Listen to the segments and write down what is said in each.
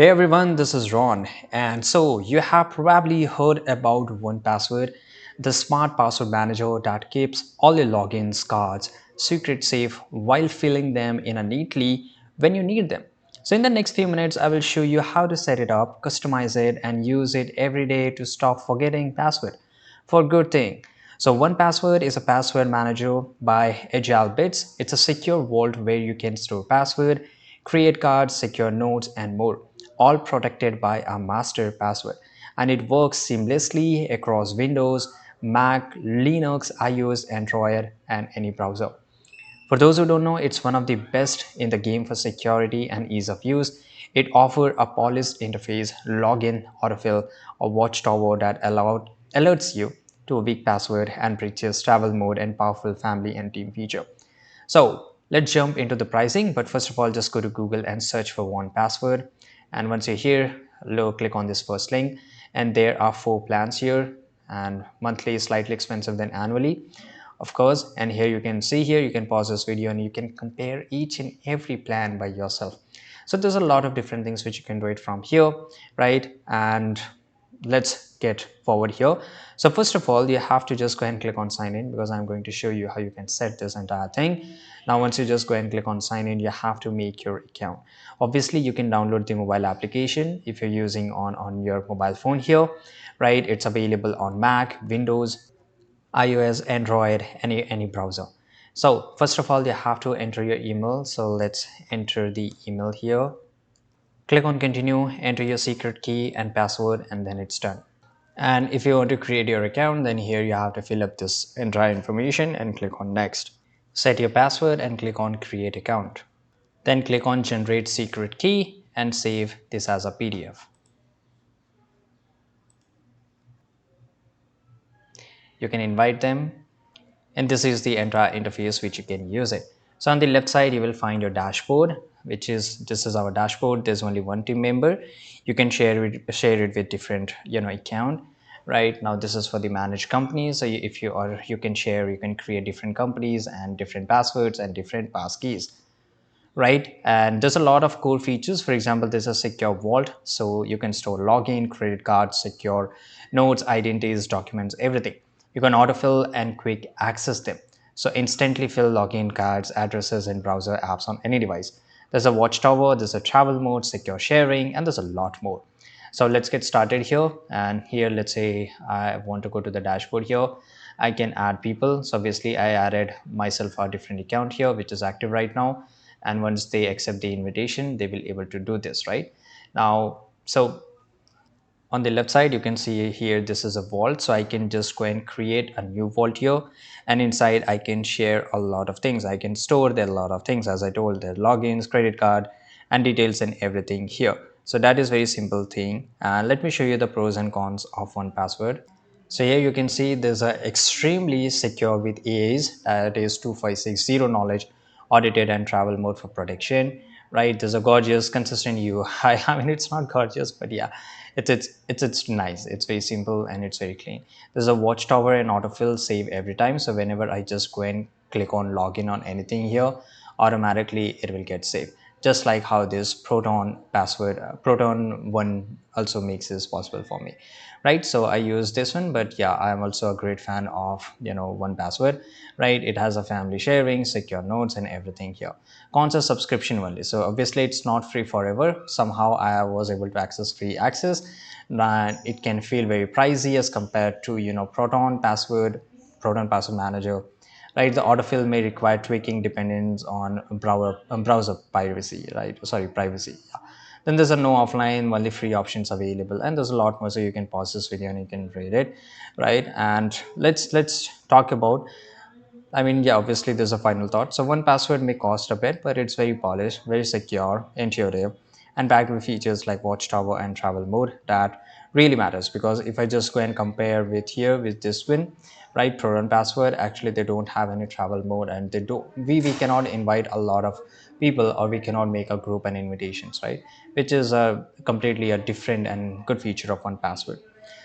Hey everyone, this is Ron. And so you have probably heard about 1Password, the smart password manager that keeps all your logins, cards, secret safe while filling them in a neatly when you need them. So in the next few minutes, I will show you how to set it up, customize it, and use it every day to stop forgetting password for good thing. So 1Password is a password manager by Agile Bits. It's a secure vault where you can store password, create cards, secure notes, and more, all protected by a master password. And it works seamlessly across Windows, Mac, Linux, iOS, Android, and any browser. For those who don't know, it's one of the best in the game for security and ease of use. It offers a polished interface, login, autofill, or watchtower that alerts you to a weak password and breaches, travel mode, and powerful family and team feature. So let's jump into the pricing. But first of all, just go to Google and search for 1Password. And once you're here, click on this first link. And there are four plans here. And monthly is slightly expensive than annually, of course. And here you can see here, you can pause this video and you can compare each and every plan by yourself. So there's a lot of different things which you can do it from here, right? And let's get forward here. So first of all, you have to just go ahead and click on sign in, because I'm going to show you how you can set this entire thing. Now once you just go ahead and click on sign in, you have to make your account. Obviously you can download the mobile application if you're using on your mobile phone here, right? It's available on Mac, Windows, iOS, Android, any browser. So first of all, you have to enter your email. So let's enter the email here. Click on continue, enter your secret key and password, and then it's done. And if you want to create your account, then here you have to fill up this entire information and click on next. Set your password and click on create account. Then click on generate secret key and save this as a PDF. You can invite them, and this is the entire interface which you can use it. So on the left side, you will find your dashboard, which is, this is our dashboard. There's only one team member. You can share it with different account. Right now this is for the managed companies. So if you are, you can share, you can create different companies and different passwords and different pass keys, right? And there's a lot of cool features. For example, there's a secure vault, so you can store login, credit cards, secure notes, identities, documents, everything. You can autofill and quick access them, so instantly fill login cards, addresses, and browser apps on any device. There's a watchtower, there's a travel mode, secure sharing, and there's a lot more. So let's get started here. And here, let's say I want to go to the dashboard here. I can add people. So obviously I added myself a different account here, which is active right now. And once they accept the invitation, they will able to do this right now. So on the left side, you can see here, this is a vault. So I can just go and create a new vault here. And inside I can share a lot of things. I can store there a lot of things. As I told, their logins, credit card, and details and everything here. So that is very simple thing. And let me show you the pros and cons of 1Password. So here you can see there's a extremely secure with AAs, that is 2560 knowledge, audited and travel mode for protection, right? There's a gorgeous, consistent UI. I mean, it's not gorgeous, but yeah, it's nice. It's very simple and it's very clean. There's a watchtower and autofill save every time. So whenever I just go and click on login on anything here, automatically it will get saved. Just like how this Proton one also makes this possible for me, right? So I use this one, but yeah, I am also a great fan of 1Password, right? It has a family sharing, secure notes, and everything here. Cons are subscription only, so obviously it's not free forever. Somehow I was able to access free access, and it can feel very pricey as compared to Proton Password Manager, right? The autofill may require tweaking depending on browser privacy, right? Sorry, privacy. Yeah. Then there's a no offline, only free options available, and there's a lot more. So you can pause this video and you can read it, right? And let's talk about. I mean, yeah, obviously there's a final thought. So 1Password may cost a bit, but it's very polished, very secure, intuitive, and backed with features like Watchtower and Travel Mode that really matters. Because if I just go and compare with here with this one, right, Pro and Password, actually they don't have any travel mode, and they do we cannot invite a lot of people, or we cannot make a group and invitations, right? Which is a completely a different and good feature of 1Password.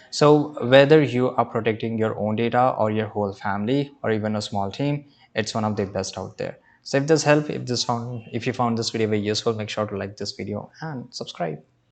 So whether you are protecting your own data or your whole family or even a small team, it's one of the best out there. So if this helped, if you found this video very useful, make sure to like this video and subscribe.